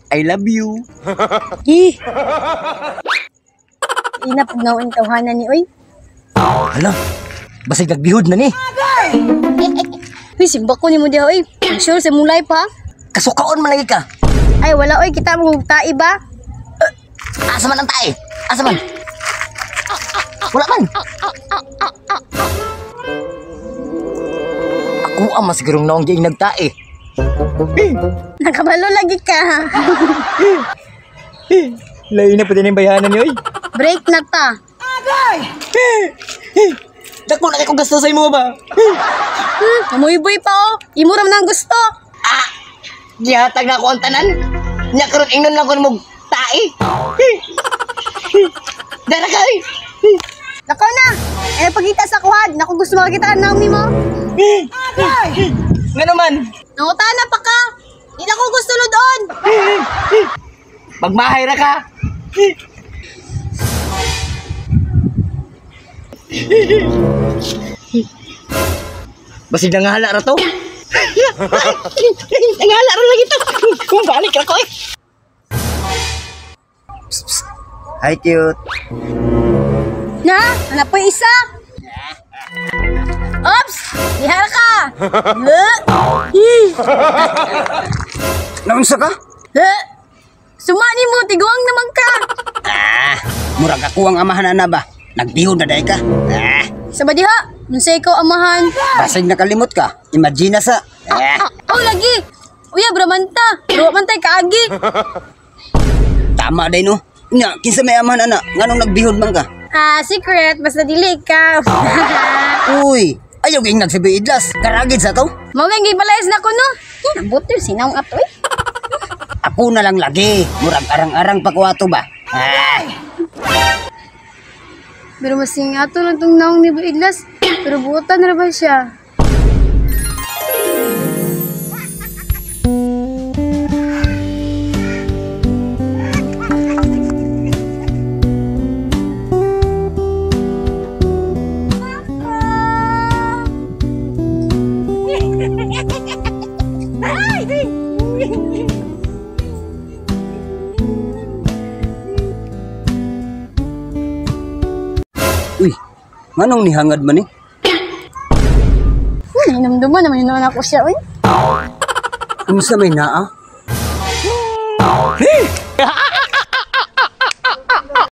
I love you. Inapagnaw ang tawhanan ni Oy. Hala, basig nagbihod na ni. Uy, simba ko ni mo diha Oy. Sure sa mulay pa. Kasukaon man lagi ka. Ay, wala Oy, kita mo tae ba? Asa man ang tae? Asa man? Wala man. Ako ang masigurong naong di nagtae. Nakabalo lagi ka. Lain na pati ng bayanan niyo. Break na ta. Dako na kung gusto sa imo ba? Amoy-boy pa oh. Imuram na ang gusto. Gihatag na ako ang tanan. Nya karon ingnon lang ko mo tae. Dara kay. Nakaw na. Eh, pagkita sa kuhad. Naku, gusto makakita ang Naomi mo. Nga naman. Nangutana pa ka. Hindi ko gusto doon. Magmahay ra ka. Basig nangahala ra to. Nangahala ra lagi to. Kung balik ako eh. Hi, cute. Na, hanap po yung isa. Ops! Dihara ka! Naunsa ka? Sumani mo, tiguang naman ka. Murag ako ang amahan na ba? Nagbihod na dahi ka. Sa ba diha? Nunsay ikaw amahan. Basig nakalimot ka. Imagine sa. Oh, lagi. Uya, bramanta. Bro, mantay kaagi. Tama day no. Nya, kinsa may amahan ana? Nganong nagbihod man ka? Secret. Basta dili ka. Uy, ayaw ging nagsabi idlas. Karagid sa to. Mga gibalayas na ko, no? Nabuti, sinawang ato eh. Ako na lang lagi. Murag arang-arang pa ko ato ba? Pero masing ato lang itong naong ni Buidlas. Pero buotan na ba siya? Uy, manong nihangad man eh? Hinamduman naman yun ako siya, uy. Unsa may naa?